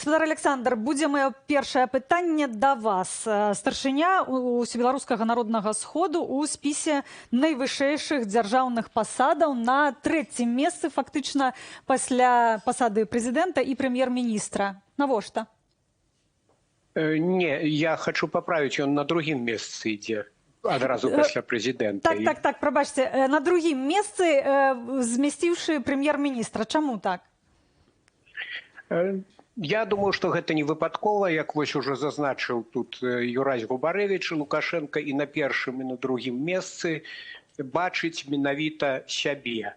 Спадар Александр, будзе маё першае пытанне да вас. Старшыня Усебеларускага народнага сходу ў спісе найвышэйшых дзяржаўных пасадаў на трэцім месцы, фактычна пасля пасады прэзідэнта і прэм'ер-міністра. Навошта? Не, я хочу поправить, он на другім месцы ідзе. Адразу пасля прэзідэнта. Так, прабачце, на другім месцы змясціўшы прэм'ер-міністра. Чаму так? Я думаю, што гэта не выпадкова, як вось уже зазначыў тут Юрась Губарэвіч, Лукашенко і на першым, і на другім месцы бачыць менавіта сябе.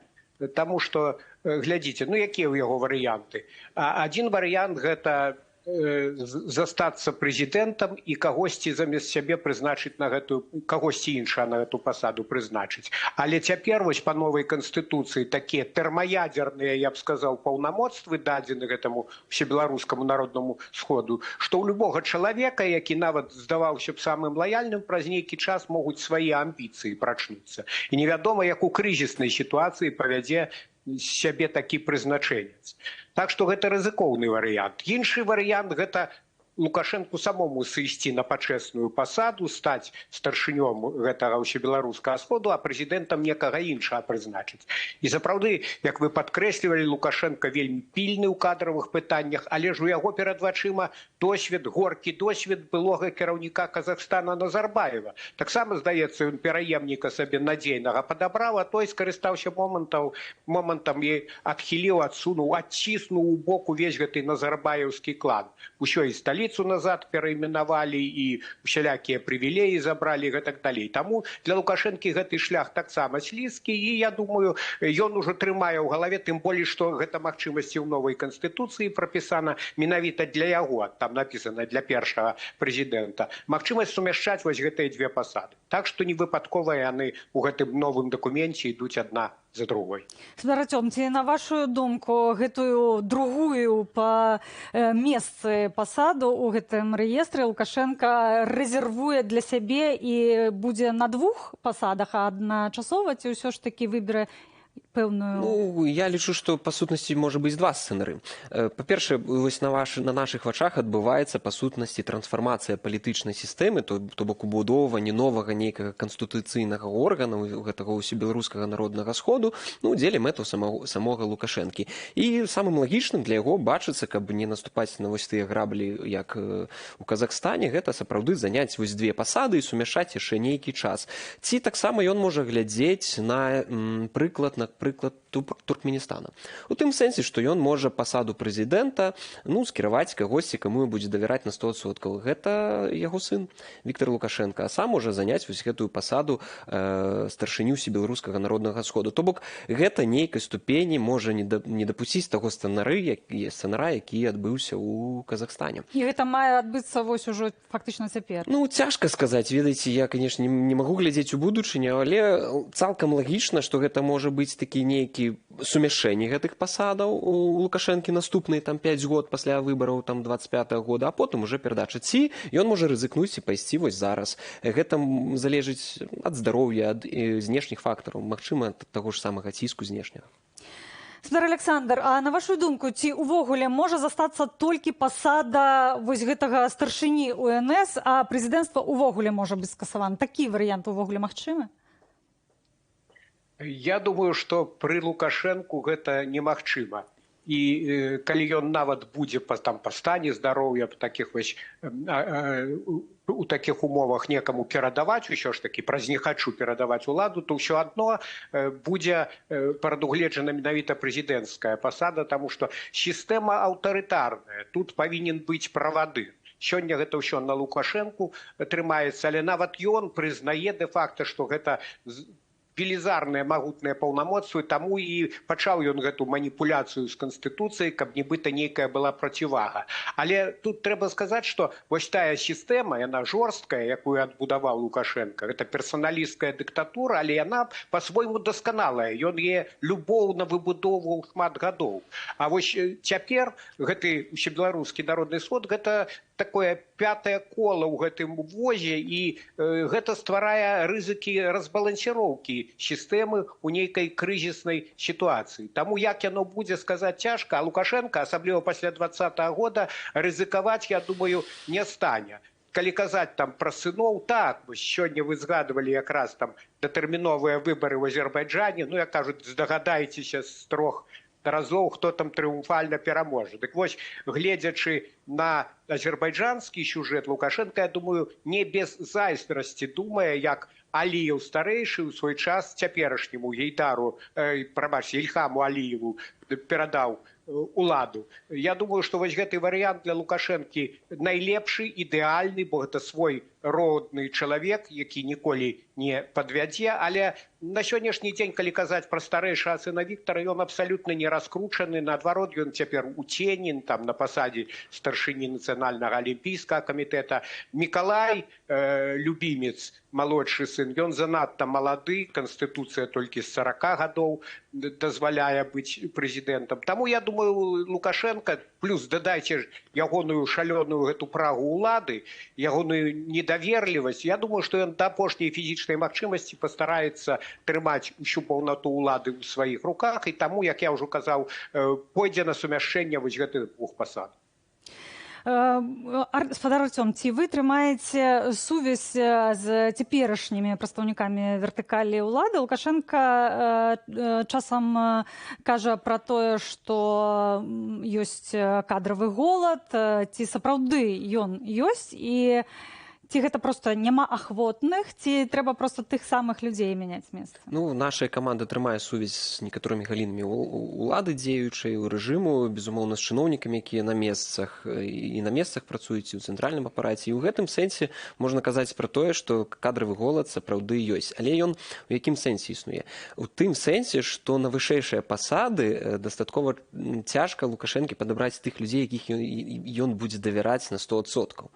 Таму што, глядзіце, якія ў яго варыянты? Адзін варыянт – гэта застацца прэзідэнтам і кагосьці замест сябе прызначыць на гэтую, кагосьці іншага на гэту пасаду прызначыць. Але цяпер вось па новай канстытуцыі такія тэрмаядзерныя, я б сказаў, паўнамоцтвы дадзены гэтаму Усебеларускаму народнаму сходу, што ў любога чалавека, які нават здаваўся б самым лаяльным, праз нейкі час могуць свае амбіцыі прачнуцца. І невядома, як у крызіснай сітуацыі павядзе сябе такі прызначэнец. Так што гэта рызыкоўны варыянт. Іншы варыянт – гэта Лукашенку самому сысці на пачэсную пасаду, стаць старшынём гэтага Усебеларускага сходу, а прэзідэнтам некага іншага прызначыць. І сапраўды, як вы падкрэслівалі, Лукашенко вельмі пільны ў кадравых пытаннях, але ж у яго перад вачыма досвед, горкі досвед былога кіраўніка Казахстана Назарбаева. Таксама, здаецца, ён пераемніка сабе надзейнага падабраў, а той скарыстаўся момантам і адхіліў, адсунуў, адціснуў у бок увесь гэты назарбаеўскі клан. Усё і сталіцу назад перайменавалі і усялякія прывілеі забралі і гэтак далей. Таму для Лукашэнкі гэты шлях таксама слізкі і, я думаю, ён ужо трымае ў галаве, тым болей, што гэта магчымасці ў новай канстытуцыі прапісана менавіта для яго, там напісана для першага прэзідэнта, магчымасць сумяшчаць вось гэтыя дзве пасады. Так што не выпадкова яны ў гэтым новым дакуменце ідуць адна за другой. Спадар Артём, ці на вашу думку гэтую другую па месцы пасаду ў гэтым рэестры Лукашенко рэзервуе для сябе і будзе на двух пасадах, а адначасова ці ўсё ж такі выберэ пэўную... Я лічу, што па сутнасці можа быць два сцэнары. Па-першае, вось на нашых вачах адбываецца па сутнасці трансфармацыя палітычнай сістэмы, то бок убудоўванне новага нейкага канстытуцыйнага органа гэтага Усебеларускага народнага сходу, дзеля мэтаў самога Лукашэнкі. І самым лагічным для яго бачыцца, каб не наступаць на вось тыя граблі, як у Казахстане, гэта сапраўды заняць вось две пасады і сумяшаць яшчэ нейкі час. Ці таксама ён можа глядзець на прыклад Туркменістана. У тым сэнсе, што ён можа пасаду прэзідэнта скіраваць кагосьці, каму будзе давяраць на 100%. Гэта яго сын Віктор Лукашенко, а сам можа заняць вось гэтую пасаду старшыню Усебеларускага народнага сходу. То бок гэта нейкай ступені можа не дапусціць таго сцэнара, які адбыўся ў Казахстане. І гэта мае адбыцца вось ужо фактычна цяпер. Цяжка сказаць, ведаеце, я, канешне, не магу глядзець у будучыню, але цалкам лагічна, што гэта можа быць такі нейкі сумяшэнне гэтых пасадаў у Лукашэнкі наступныя 5 год пасля выбараў 25-го года, а потым уже перадача. Ці ён можа рызыкнуць і пайсці вось зараз. Гэта залежыць ад здароўя, ад знешніх фактараў, магчыма, ад таго ж самага ціску знешняга. Спадар Александр, а на вашу думку, ці увогуле можа застацца толькі пасада вось гэтага старшыні УНС, а прэзідэнцтва увогуле можа быць скасавана? Такі варыянт увогуле магчымы? Я думаю, што пры Лукашэнку гэта немагчыма. І калі ён нават будзе па стане здароўя у такіх умовах некаму перадаваць, усё ж такі праз не хачу перадаваць уладу, то ўсё адно будзе прадугледжана менавіта прэзідэнцкая пасада, таму што сістэма аўтарытарная, тут павінен быць правадыр. Сёння гэта ўсё на Лукашэнку трымаецца, але нават ён прызнае дэ-факта, што гэта велізарныя магутныя паўнамоцтвы, таму і пачаў ён гэту маніпуляцыю з канстытуцыяй, каб нібыта нейкая была процівага. Але тут трэба сказаць, што вось тая сістэма, яна жорсткая, якую адбудаваў Лукашенко, гэта персаналісцкая дыктатура, але яна па-свойму дасканалая. Ён яе любоўна выбудоўваў шмат гадоў. А вось цяпер гэты Усебеларускі народны сход гэта такое пятае кола ў гэтым возе, і гэта стварае рызыкі разбалансіроўкі сістэмы ў нейкай крызіснай сітуацыі. Таму як яно будзе сказаць цяжка, а Лукашенко, асабліва пасля 2020 года, рызыкаваць, я думаю, не стане. Калі казаць там пра сыноў, так, сёння вы згадывалі якраз там датэрміновыя выбары ў Азербайджане, ну, як кажуць, здагадаецеся з 3 разоў, хто там трыумфальна пераможа. Дык вось, гледзячы на азербайджанскі сюжэт, Лукашенко, я думаю, не без зайздрасці думае, як Аліеў старэйшы ў свой час цяперашняму Гейдару, Ільхаму Аліеву перадаў уладу. Я думаю, што вось гэты варыянт для Лукашэнкі найлепшы, ідэальны, бо гэта свой родны чалавек, які ніколі не падвядзе, але на сённяшні дзень, калі казаць пра старэйшага сына Віктара, ён абсалютна не раскручаны, наадварот, ён цяпер у цені, там на пасадзе старшыні нацыянальнага алімпійскага камітэта. Мікалай, любімец, малодшы сын, ён занадта малады, канстытуцыя толькі з 40 гадоў дазваляе быць прэзідэнтам. Таму, я думаю, Лукашенко, плюс дадайце ягоную шалёную гэту прагу ўлады, ягоную недаверлівасць, я думаю, што ён да апошняй фізічнай магчымасці пастараецца трымаць усю паўнату ўлады ў сваіх руках, і таму, як я ўжо казаў, пойдзе на сумяшчэнне вось гэтых 2 пасад. Спадар Артём, ці вы трымаеце сувязь з цяперашнімі прадстаўнікамі вертыкалі ўлады? Лукашенко часам кажа пра тое, што ёсць кадравы голад, ці сапраўды ён ёсць, і ці гэта проста няма ахвотных, ці трэба проста тых самых людзей мяняць месца? Ну, наша каманда трымае сувязь з некаторымі галінамі улады дзеючай, у рэжыму, безумоўна, з чыноўнікамі, якія на месцах і на месцах працуюць, і ў цэнтральным апараце. І ў гэтым сэнсе можна казаць пра тое, што кадравы голад сапраўды ёсць. Але ён у якім сэнсе існуе? У тым сэнсе, што на вышэйшыя пасады дастаткова цяжка Лукашэнкі падабраць тых людзей, якіх ён будзе давяраць на 100%.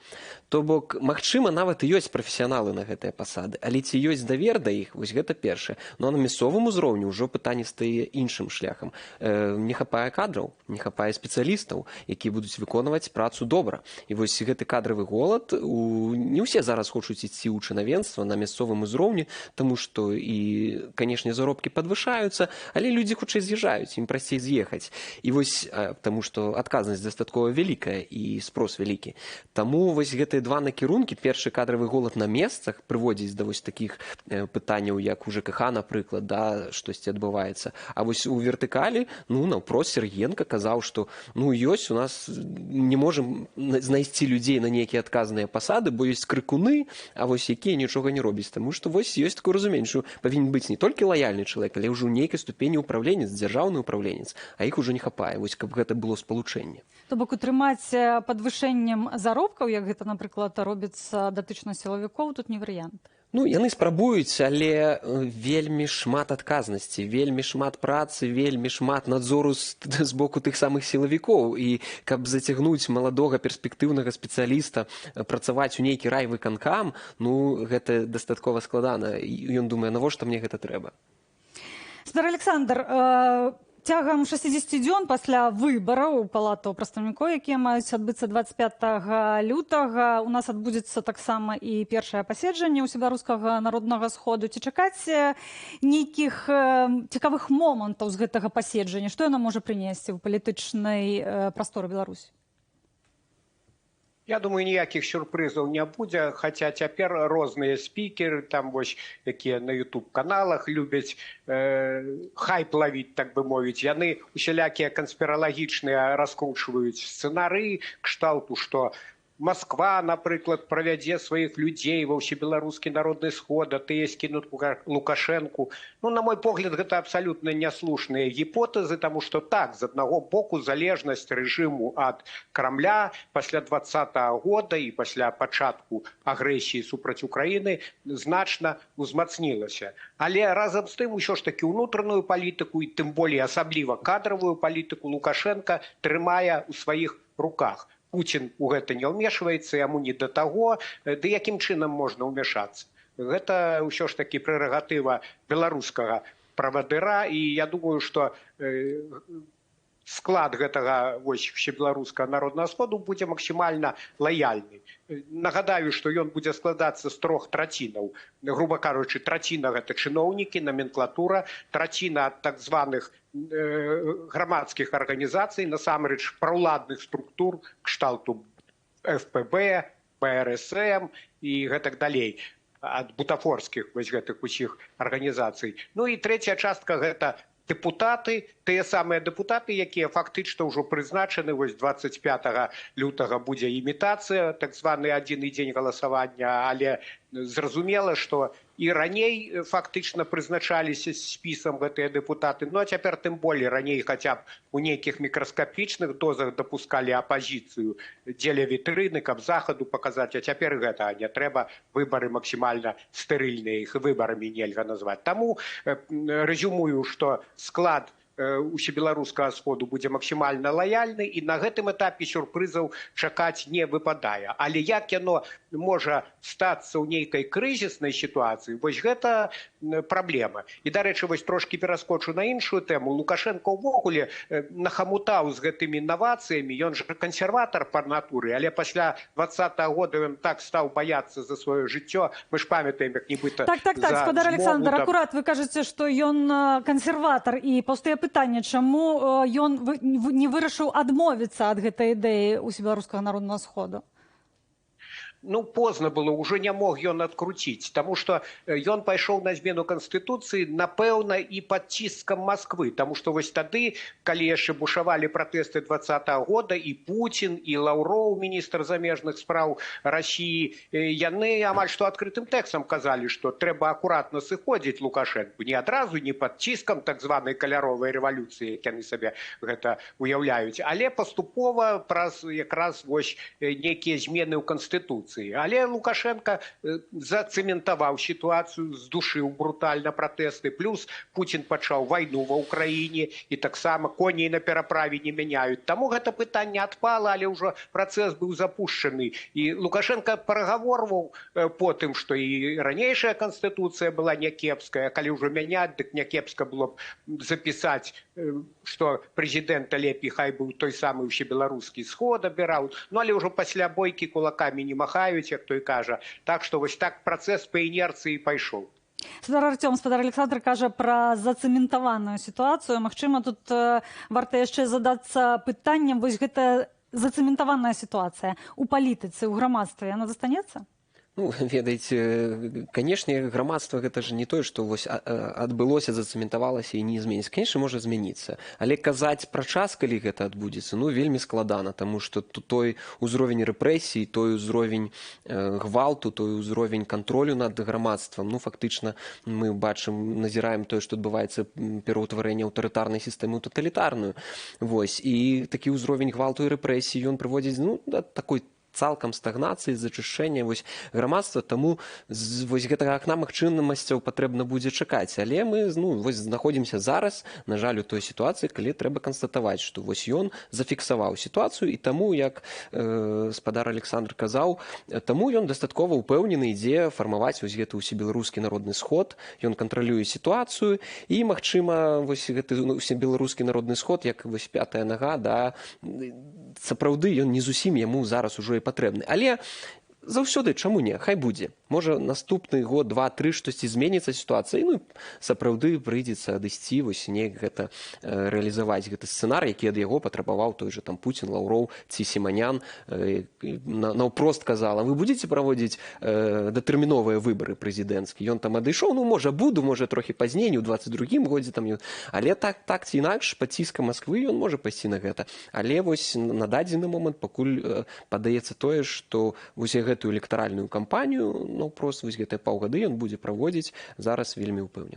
То бок, магчыма, нават і ёсць прафесіяналы на гэтыя пасады, але ці ёсць давер да іх, вось гэта першае. Ну а на мясцовым узроўні ўжо пытанне стае іншым шляхам. Не хапае кадраў, не хапае спецыялістаў, якія будуць выконваць працу добра. І вось гэты кадравы голад, не ўсе зараз хочуць ісці ў чынавенства на мясцовым узроўні, таму што і, канешне, заробкі падвышаюцца, але людзі хутчэй з'язджаюць, ім прасцей з'ехаць. І вось, таму што адказнасць дастаткова вялікая і спрос вялікі. Таму вось гэтыя 2 накірункі, першы кадравы голад на месцах прыводзіць да вось такіх пытанняў, як у ЖКХ, напрыклад, да, штосьці адбываецца. А вось у вертыкалі, ну, наўпрост Сергенко казаў, што, ну, ёсць, у нас не можам знайсці людзей на нейкія адказныя пасады, бо ёсць крыкуны, а вось якія нічога не робяць. Таму што вось ёсць такое разуменне, што павінен быць не толькі лаяльны чалавек, але ўжо ў нейкай ступені ўпраўленец, дзяржаўны ўпраўленец, а іх ужо не хапае, вось каб гэта было спалучэнне. То бок утрымаць падвышэннем заробкаў, як гэта, напрыклад, робіцца датычна сілавікоў, тут не варыянт. Ну, яны спрабуюць, але вельмі шмат адказнасці, вельмі шмат працы, вельмі шмат надзору з боку тых самых сілавікоў. І каб зацягнуць маладога перспектыўнага спецыяліста працаваць у нейкі райвыканкам, ну, гэта дастаткова складана. І ён думае, навошта мне гэта трэба? Спадар Александр, цягам 60 дзён пасля выбараў у палату прадстаўнікоў, якія маюць адбыцца 25 лютага, у нас адбудзецца таксама і першае паседжанне ўсебеларускага народнага сходу. Ці чакаць нейкіх цікавых момантаў з гэтага паседжання? Што яно можа прынесці ў палітычнай прасторы Беларусі? Я думаю, ніякіх сюрпрызаў не будзе, хаця цяпер розныя спікеры, там вось, якія на YouTube-каналах любяць хайп лавіць, так бы мовіць. Яны усялякія канспіралагічныя раскручваюць сцэнарыі, кшталту, што Москва, напрыклад, правядзе сваіх людзей ва ўсебеларускі народны сход, а тыя скінуць Лукашэнку. Ну, на мой погляд, гэта абсалютна няслушныя гіпотэзы, таму што так, з аднаго боку, залежнасць рэжыму ад Крамля пасля 2020 года і пасля пачатку агрэсіі супраць Украіны значна узмацнілася. Але разам з тым, усё ж такі ўнутраную палітыку і тым болей асабліва кадравую палітыку Лукашенка трымае ў сваіх руках. Пуцін у гэта не ўмешваецца, яму не да таго, ды якім чынам можна ўмешацца. Гэта ўсё ж такі прэрагатыва беларускага правадыра, і я думаю, што склад гэтага Усебеларускага народнага сходу будзе максімальна лаяльны. Нагадаю, што ён будзе складацца з 3 трацінаў. Груба кажучы, траціна гэта чыноўнікі, номенклатура, траціна ад так званых грамадскіх арганізацый, насамрэч праўладных структур кшталту ФПБ, БРСМ і гэтак далей, ад бутафорскіх гэтых усіх арганізацый. Ну і трэцяя частка гэта дэпутаты, тыя самыя дэпутаты, якія фактычна ўжо прызначаны, 25 лютага будзе імітацыя, так званы адзіны дзень галасавання, але зразумела, што і раней фактычна прызначаліся спісам гэтыя дэпутаты, ну а цяпер тым болей раней хаця б у нейкіх мікраскапічных дозах дапускалі апазіцыю дзеля вітрыны, каб захаду паказаць, а цяпер гэта не трэба, выбары максімальна стэрыльныя, іх выбарамі нельга назваць. Таму рэзюмую, што склад Усебеларускага сходу будзе максімальна лаяльны, і на гэтым этапе сюрпрызаў чакаць не выпадае. Але як яно можа стацца ў нейкай крызіснай сітуацыі, вось гэта праблема. І, дарэчы, вось трошкі пераскочу на іншую тэму. Лукашенко ўвогуле нахамутаў з гэтымі інавацыямі, ён жа кансерватар па натуры, але пасля 20-го года ён так стаў баяцца за сваё жыццё. Мы ж памятаем, як нібыта Так, спадар Александр, акурат вы кажаце, што ён кансерватар, і паўстае пытанне, чаму ён не вырашыў адмовіцца ад гэтай ідэі Усебеларускага народнага сходу? Ну, позна было, уже не мог ён адкруціць, таму што ён пайшоў на змену Канстытуцыі, напэўна, і пад ціскам Масквы, таму што вось тады, калі яшчэ бушавалі пратэсты 20-го года, і Пуцін, і Лаўроў, міністр замежных спраў Расіі, яны амаль што адкрытым тэкстам казалі, што трэба акуратна сыходзіць Лукашэнку, не адразу, не пад ціскам так званай каляровай рэвалюцыі, як яны сабе гэта уяўляюць, але паступова праз якраз вось нейкія змены ў Канстытуцыі. Але Лукашенко зацэментаваў сітуацыю, здушыў брутальна пратэсты, плюс Пуцін пачаў вайну ва ўкраіне, і таксама коней на пераправе не мяняюць. Таму гэта пытанне адпала, але ўжо працэс быў запушчаны. І Лукашенко перагаворваў потым, што і ранейшая Канстытуцыя была някепская, калі ўжо мяняць, дык някепска было б запісаць, што прэзідэнта лепей хай быў той самы Усебеларускі сход абіраў, ну але ўжо пасля бойкі кулакамі не махаюць, як той кажа. Так што вось так працэс па інерцыі пайшоў. Спадар Арцём, спадар Александр кажа пра зацэментаваную сітуацыю. Магчыма, тут варта яшчэ задацца пытаннем, вось гэта зацэментаваная сітуацыя у палітыцы, у грамадстве, яна застанецца? Ну, ведаеце, канешне, грамадства гэта ж не тое, што вось адбылося, зацэментавалася і не зменіцца. Канешне, можа змяніцца. Але казаць пра час, калі гэта адбудзецца, ну, вельмі складана, таму што той узровень рэпрэсій, той узровень гвалту, той узровень кантролю над грамадствам, ну, фактычна мы бачым, назіраем тое, што адбываецца пераўтварэнне аўтарытарнай сістэмы ў таталітарную. Вось, і такі ўзровень гвалту і рэпрэсій, ён прыводзіць, ну, да такой цалкам стагнацыі, зачышчэння грамадства, таму вось гэтага акна магчымасцяў патрэбна будзе чакаць. Але мы знаходзімся зараз, на жаль, у той сітуацыі, калі трэба канстатаваць, што вось ён зафіксаваў сітуацыю, і таму, як спадар Александр казаў, таму ён дастаткова ўпэўнены ідзе фармаваць вось гэты Усебеларускі народны сход, ён кантралюе сітуацыю, і, магчыма, вось гэты Усебеларускі народны сход, як вось пятая нага, да, сапраўды ён не зусім яму зараз ужо і патрэбны. Але заўсёды, чаму не? Хай будзе. Можа, наступны год, 2-3 штосьці зменіцца сітуацыя, ну, сапраўды прыйдзецца адысці, вось неяк гэта рэалізаваць гэты сцэнар, які ад яго патрабаваў той же там Пуцін, Лаўроў ці Сіманян. Наўпрост казала, вы будзеце праводзіць датэрміновыя выбары прэзідэнцкія. Ён там адышоў, ну, можа, буду, можа, трохі пазней, у 22-м годзе там, але так ці інакш, пад ціскам Масквы ён можа пайсці на гэта. Але вось на дадзены момант пакуль падаецца тое, што вось гэтую электаральную кампанію, ну, прост вось гэтыя паўгады ён будзе праводзіць зараз вельмі ўпэўнена.